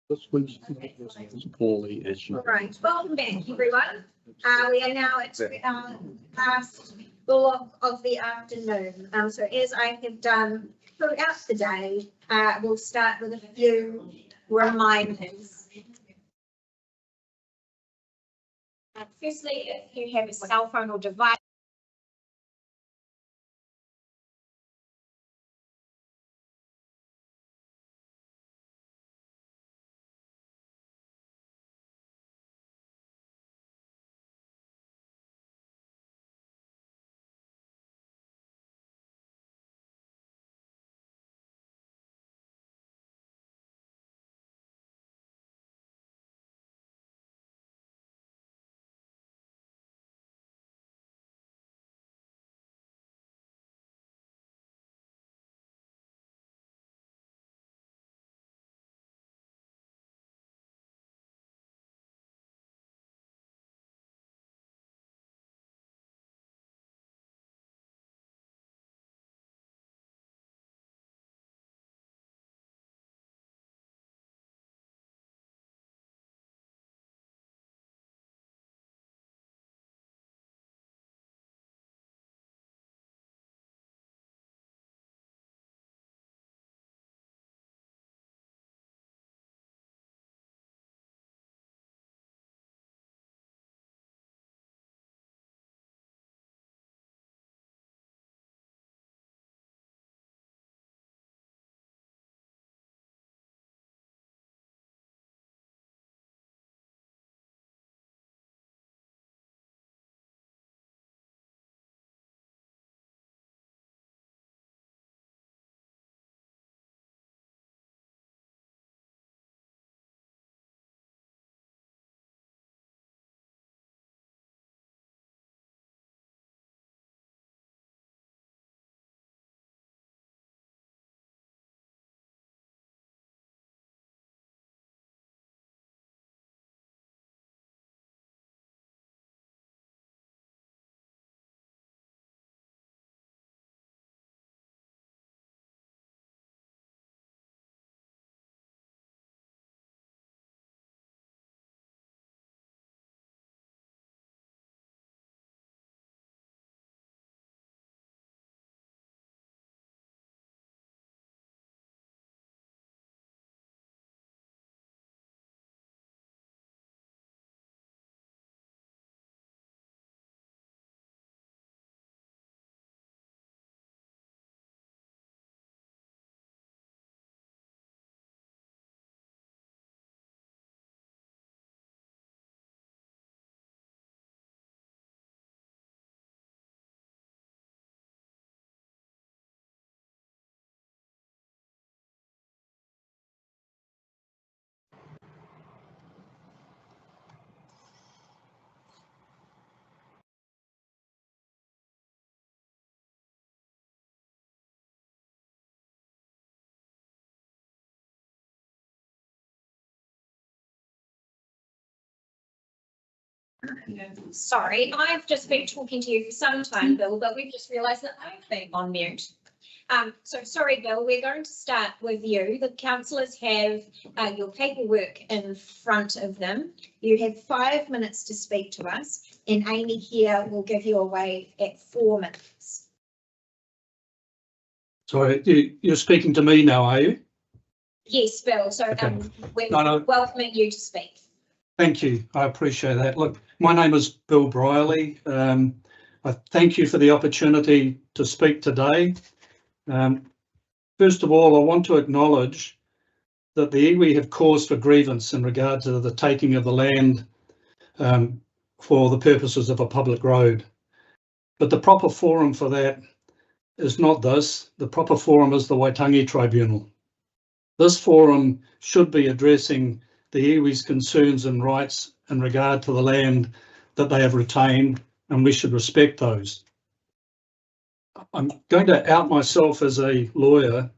This week's was poorly as you. All right, welcome back, everyone. We are now at last block of the afternoon. So as I have done throughout the day, we'll start with a few reminders. Firstly, if you have a cell phone or device, sorry, I've just been talking to you for some time, Bill, but we've just realised that I've been on mute. So sorry, Bill, we're going to start with you. The councillors have your paperwork in front of them. You have 5 minutes to speak to us, and Amy here will give you away at 4 minutes. Sorry, you're speaking to me now, are you? Yes, Bill, so Okay. we're No. welcoming you to speak. Thank you. I appreciate that. Look, my name is Bill Briley. I thank you for the opportunity to speak today. First of all, I want to acknowledge that the iwi have cause for grievance in regard to the taking of the land for the purposes of a public road. But the proper forum for that is not this. The proper forum is the Waitangi Tribunal. This forum should be addressing the iwi's concerns and rights in regard to the land that they have retained, and we should respect those. I'm going to out myself as a lawyer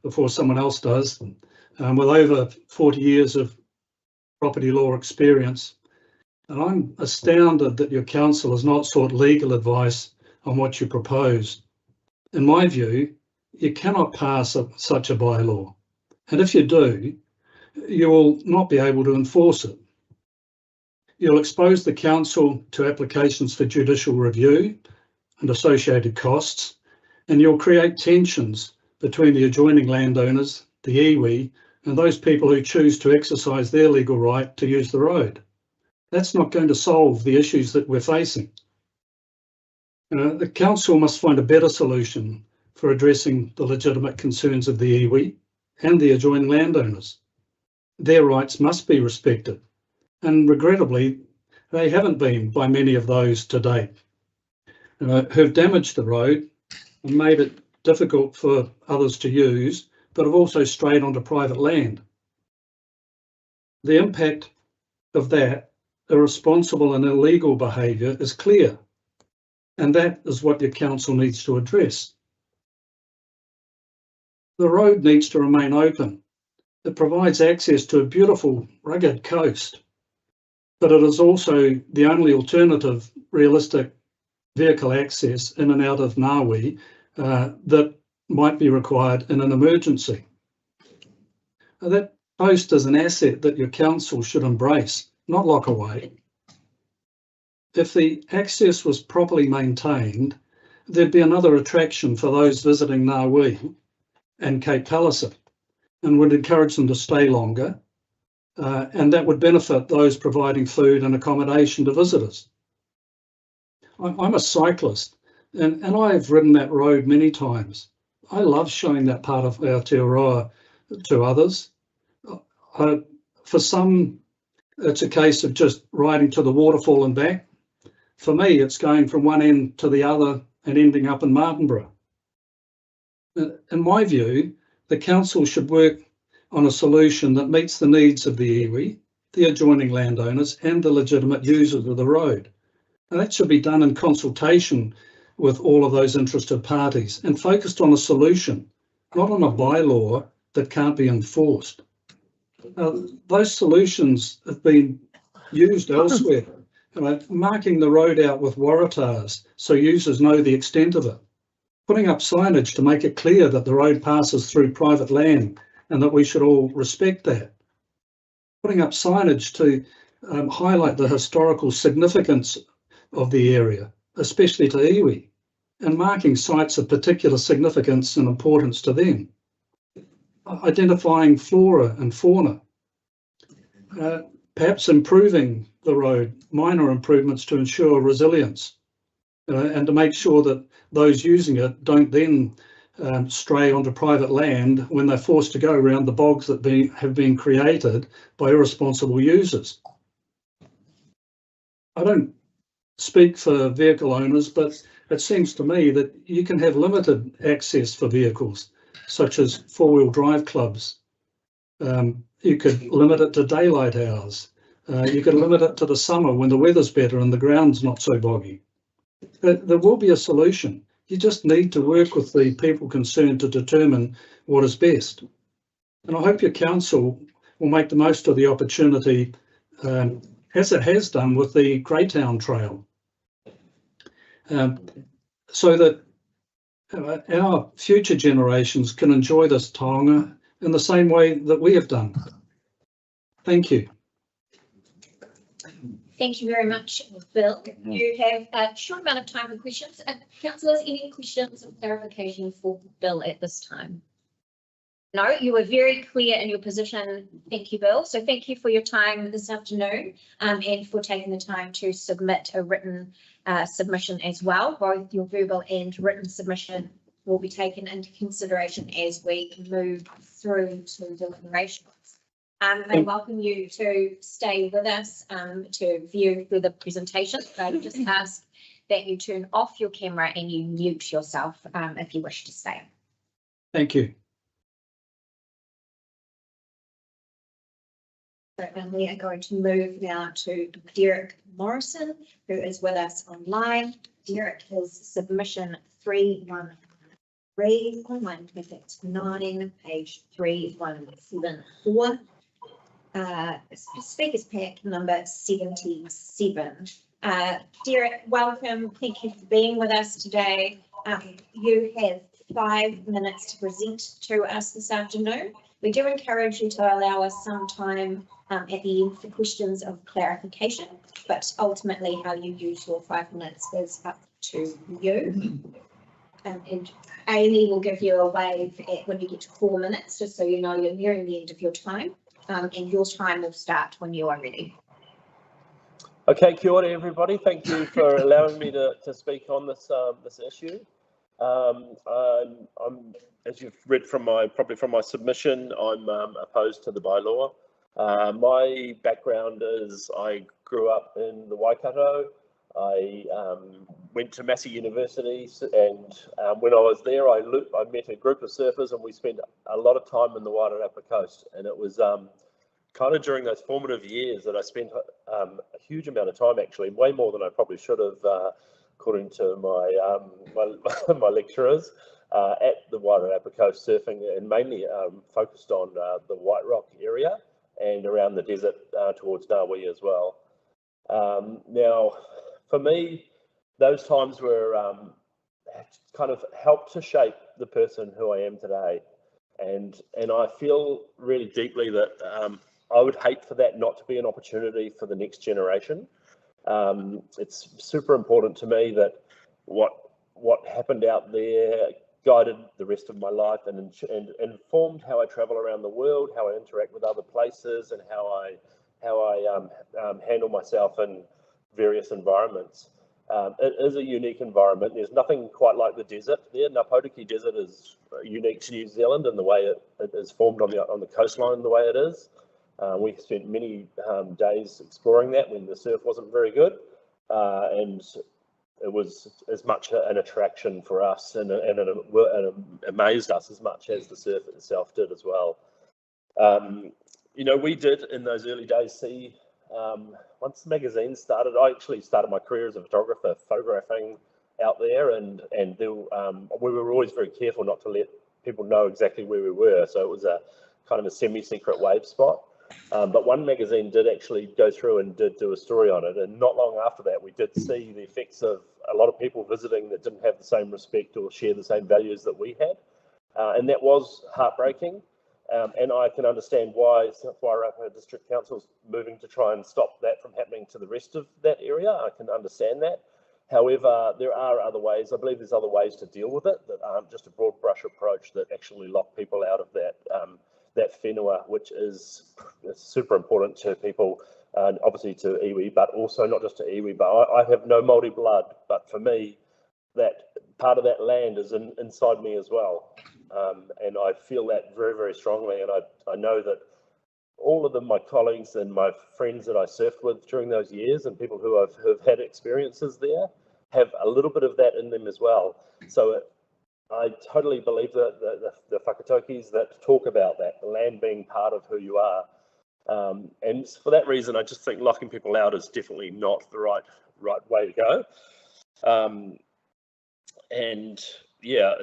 before someone else does, with over 40 years of property law experience. And I'm astounded that your council has not sought legal advice on what you propose. In my view, you cannot pass such a bylaw. And if you do, you will not be able to enforce it. You'll expose the council to applications for judicial review and associated costs, and you'll create tensions between the adjoining landowners, the iwi, and those people who choose to exercise their legal right to use the road. That's not going to solve the issues that we're facing. The council must find a better solution for addressing the legitimate concerns of the iwi and the adjoining landowners. Their rights must be respected, and regrettably, they haven't been by many of those to date, who've damaged the road and made it difficult for others to use, but have also strayed onto private land. The impact of that irresponsible and illegal behaviour is clear, and that is what your council needs to address. The road needs to remain open. It provides access to a beautiful, rugged coast, but it is also the only alternative realistic vehicle access in and out of Ngawi that might be required in an emergency. That post is an asset that your council should embrace, not lock away. If the access was properly maintained, there'd be another attraction for those visiting Ngawi and Cape Palliser, and would encourage them to stay longer, and that would benefit those providing food and accommodation to visitors. I'm a cyclist, and I've ridden that road many times. I love showing that part of Aotearoa to others. For some, it's a case of just riding to the waterfall and back. For me, it's going from one end to the other and ending up in Martinborough. In my view, the council should work on a solution that meets the needs of the iwi, the adjoining landowners, and the legitimate users of the road. And that should be done in consultation with all of those interested parties and focused on a solution, not on a bylaw that can't be enforced. Those solutions have been used elsewhere, marking the road out with waratahs so users know the extent of it, putting up signage to make it clear that the road passes through private land and that we should all respect that, putting up signage to highlight the historical significance of the area, especially to iwi, and marking sites of particular significance and importance to them, identifying flora and fauna, perhaps improving the road, minor improvements to ensure resilience, and to make sure that those using it don't then stray onto private land when they're forced to go around the bogs that have been created by irresponsible users. I don't speak for vehicle owners, but it seems to me that you can have limited access for vehicles, such as four-wheel drive clubs. You could limit it to daylight hours. You could limit it to the summer when the weather's better and the ground's not so boggy. There will be a solution. You just need to work with the people concerned to determine what is best. And I hope your council will make the most of the opportunity, as it has done with the Greytown Trail, so that our future generations can enjoy this taonga in the same way that we have done. Thank you. Thank you very much, Bill. You have a short amount of time for questions. Councillors, any questions or clarification for Bill at this time? No, you were very clear in your position. Thank you, Bill. So thank you for your time this afternoon and for taking the time to submit a written submission as well. Both your verbal and written submission will be taken into consideration as we move through to deliberations. I welcome you to stay with us to view through the presentation. So I just ask that you turn off your camera and you mute yourself if you wish to stay. Thank you. So we are going to move now to Derek Morrison, who is with us online. Derek, his submission 313.9, page 3174. Speakers pack number 77. Derek, welcome. Thank you for being with us today. You have 5 minutes to present to us this afternoon. We do encourage you to allow us some time at the end for questions of clarification, but ultimately how you use your 5 minutes is up to you. And Amy will give you a wave when you get to 4 minutes, just so you know you're nearing the end of your time, and your time will start when you are ready. Okay, kia ora everybody. Thank you for allowing me to speak on this this issue. I'm, as you've read from probably from my submission, I'm opposed to the bylaw. My background is I grew up in the Waikato. I went to Massey University, and when I was there, I met a group of surfers, and we spent a lot of time in the Wairarapa coast, and it was kind of during those formative years that I spent a huge amount of time, actually, way more than I probably should have, according to my lecturers, at the Wairarapa coast surfing, and mainly focused on the White Rock area and around the desert towards Ngāwhi as well. Now, for me, those times were kind of helped to shape the person who I am today, and I feel really deeply that I would hate for that not to be an opportunity for the next generation. It's super important to me that what happened out there guided the rest of my life and informed how I travel around the world, how I interact with other places, and how I handle myself in various environments. It is a unique environment. There's nothing quite like the desert there. Ngāpōtiki Desert is unique to New Zealand in the way it is formed on the coastline the way it is. We spent many days exploring that when the surf wasn't very good, and it was as much an attraction for us, and it amazed us as much as the surf itself did as well. You know, we did in those early days see, once the magazine started, I actually started my career as a photographer, photographing out there, and there, we were always very careful not to let people know exactly where we were, so it was a kind of a semi-secret wave spot. But one magazine did actually go through and did do a story on it, and not long after that we did see the effects of a lot of people visiting that didn't have the same respect or share the same values that we had, and that was heartbreaking, and I can understand why South Wairarapa District Council's moving to try and stop that from happening to the rest of that area. I can understand that. However, there are other ways. I believe there's other ways to deal with it that aren't just a broad brush approach that actually lock people out of that that whenua, which is super important to people, and obviously to iwi, but also not just to iwi. But I have no Māori blood, but for me, that part of that land is inside me as well, and I feel that very, very strongly. And I know that all of my colleagues and my friends that I surfed with during those years, and people who have had experiences there, have a little bit of that in them as well. So I totally believe that the whakataukis that talk about that, the land being part of who you are. And for that reason, I just think locking people out is definitely not the right way to go. And yeah,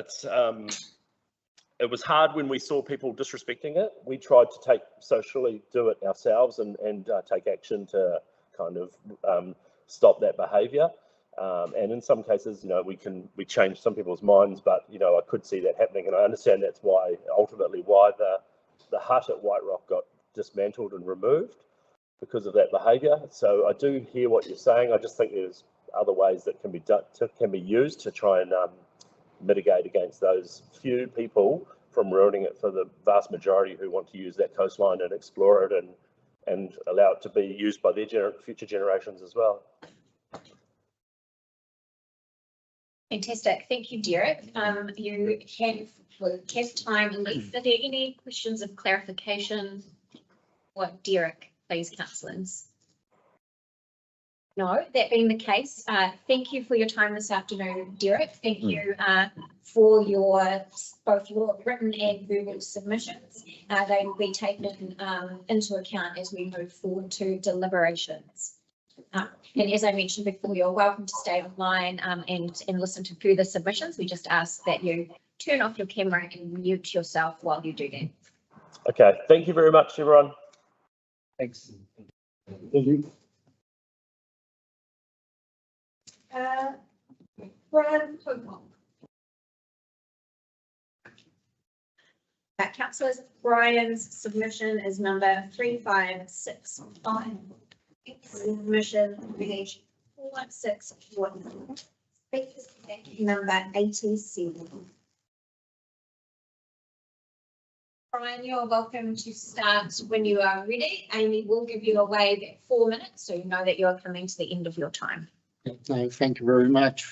it was hard when we saw people disrespecting it. We tried to socially do it ourselves and take action to kind of stop that behaviour. And in some cases, you know, we changed some people's minds, but you know, I could see that happening, and I understand that's why ultimately the hut at White Rock got dismantled and removed because of that behaviour. So I do hear what you're saying. I just think there's other ways that can be used to try and mitigate against those few people from ruining it for the vast majority who want to use that coastline and explore it and allow it to be used by their future generations as well. Fantastic. Thank you, Derek. You have time left. Are there any questions of clarification? What, Derek, please, councillors? No, that being the case, thank you for your time this afternoon, Derek. Thank you for both your written and verbal submissions. They will be taken into account as we move forward to deliberations. And as I mentioned before, you're welcome to stay online and listen to further submissions. We just ask that you turn off your camera and mute yourself while you do that. Okay, thank you very much, everyone. Thanks. Thank you. Brian Pocock. Councillor Brian's submission is number 3565. Submission page 461. Speakers number 87. Brian, you're welcome to start when you are ready. Amy will give you a wave at 4 minutes, so you know that you're coming to the end of your time. No, thank you very much.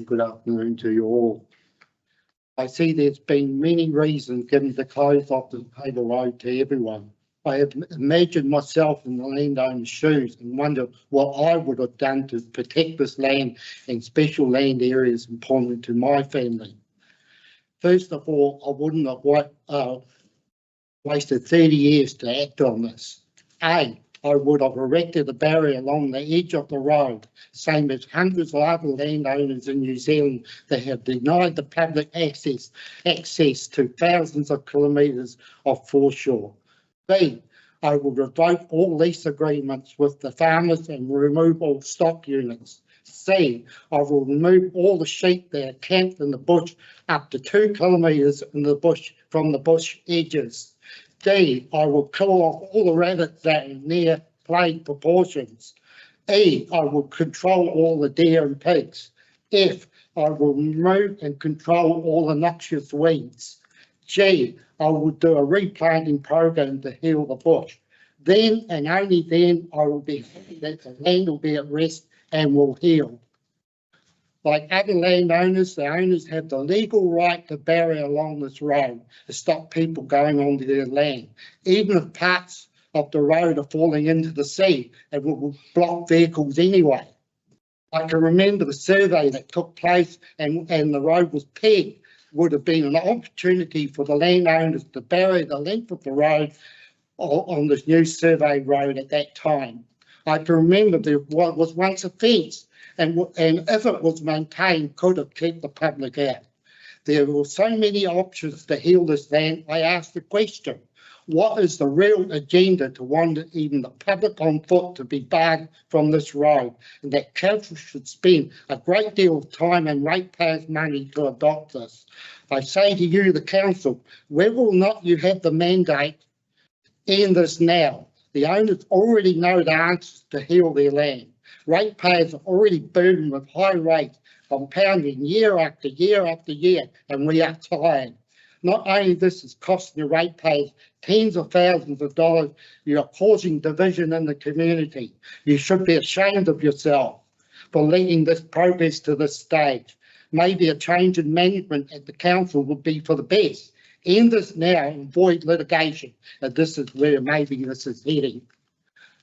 Good afternoon to you all. I see there's been many reasons given to close off the paper road to everyone. I have imagined myself in the landowner's shoes and wonder what I would have done to protect this land and special land areas important to my family. First of all, I wouldn't have wasted 30 years to act on this. I would have erected a barrier along the edge of the road, same as hundreds of other landowners in New Zealand that have denied the public access to thousands of kilometres of foreshore. B, I will revoke all lease agreements with the farmers and remove all stock units. C, I will remove all the sheep that are camped in the bush up to 2 kilometres in the bush from the bush edges. D, I will kill off all the rabbits that are near plague proportions. E, I will control all the deer and pigs. F, I will remove and control all the noxious weeds. G, I will do a replanting program to heal the bush. Then and only then I will be happy that the land will be at rest and will heal. Like other landowners, the owners have the legal right to bury along this road to stop people going onto their land, even if parts of the road are falling into the sea and will block vehicles anyway. I can remember the survey that took place and the road was pegged. Would have been an opportunity for the landowners to bury the length of the road on this new survey road at that time. I can remember there was once a fence, and if it was maintained, could have kept the public out. There were so many options to heal this land. I asked the question, what is the real agenda to want even the public on foot to be barred from this road, and that council should spend a great deal of time and ratepayers' money to adopt this? I say to you, the council, whether or not you have the mandate, end this now. The owners already know the answers to heal their land. Ratepayers are already burdened with high rates, compounding year after year after year, and we are tired. Not only this is costing the ratepayers tens of thousands of dollars, you are causing division in the community. You should be ashamed of yourself for leading this progress to this stage. Maybe a change in management at the council would be for the best. End this now and avoid litigation. And this is where maybe this is heading.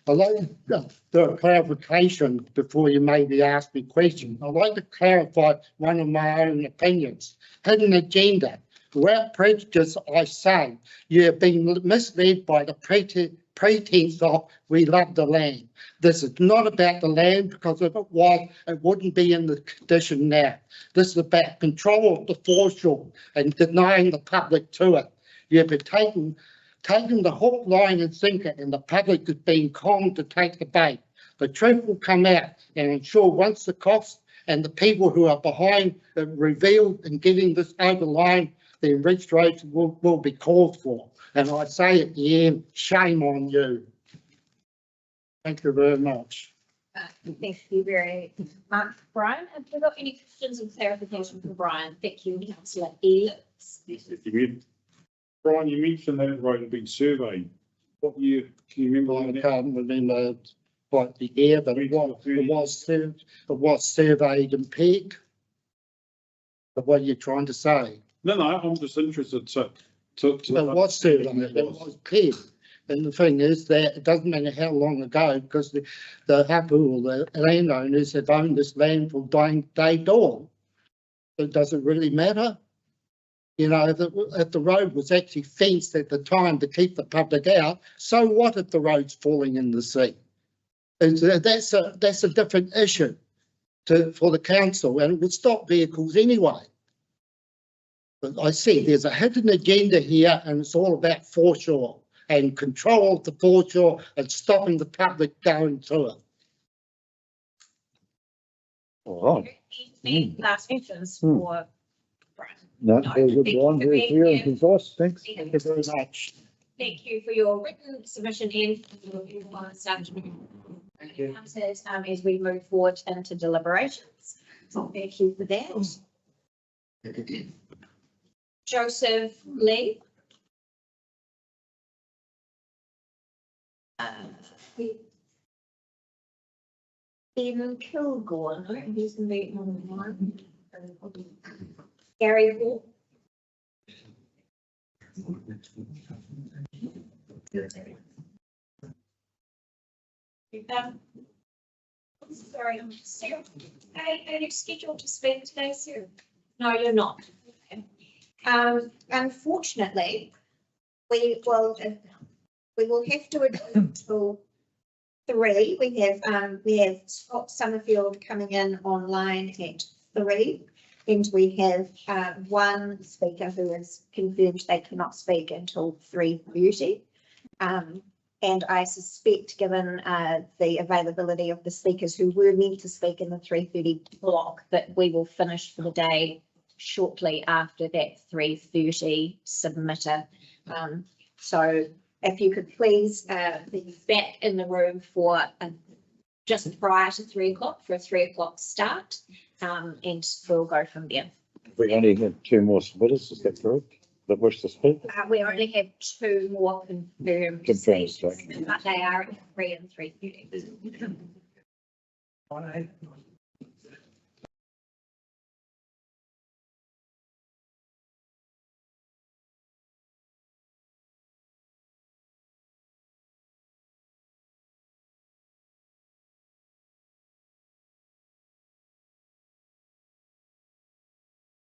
I'd like to do a clarification before you maybe ask me questions. I'd like to clarify one of my own opinions. Hidden agenda. Without prejudice, I say you have been misled by the pretense of we love the land. This is not about the land, because if it was, it wouldn't be in the condition now. This is about control of the foreshore and denying the public to it. You have been taking the hook, line and sinker, and the public is being conned to take the bait. The truth will come out, and I'm sure once the costs and the people who are behind it revealed in getting this over the line, the registration will be called for. And I say at the end, shame on you. Thank you very much. Thank you very much, Brian. Have we got any questions and clarification from Brian? Thank you, Councillor Ellis. Yes, if you did. Brian, you mentioned that road had been surveyed. What year, can you remember? I can't remember quite the year, but it was surveyed and pegged. But what are you trying to say? No, I'm just interested It was surveyed, it was pegged. And the thing is that it doesn't matter how long ago, because the hapu or the landowners have owned this land from day dawn. But does it really matter? You know, if the road was actually fenced at the time to keep the public out, so what if the road's falling in the sea? That's a different issue for the council, and it would stop vehicles anyway. But I see there's a hidden agenda here, and it's all about foreshore and control of the foreshore and stopping the public going to it. All right. Any last questions for Brian? No, No, very good, thank Brian, you for very being clear and here. concise, thanks. Thank you very much. Thank you for your written submission and for your report this afternoon. Thank you. As we move forward into deliberations. So thank you for that. Joseph Lee. Ben Kilgore, no, he's the one. Gary Hall. Sorry, I'm Sarah. Are you scheduled to speak today, Sarah? No, you're not. Okay. Unfortunately, we will have to adjourn until 3. We have Scott Summerfield coming in online at 3. And we have one speaker who has confirmed they cannot speak until 3:30. And I suspect, given the availability of the speakers who were meant to speak in the 3:30 block, that we will finish for the day shortly after that 3:30 submitter. So if you could please be back in the room for just prior to 3 o'clock for a 3 o'clock start, and we'll go from there. We only have 2 more submitters, is that correct? That wish to speak? We only have 2 more confirmed Confirmed, seats, but they are at 3 and 3:30.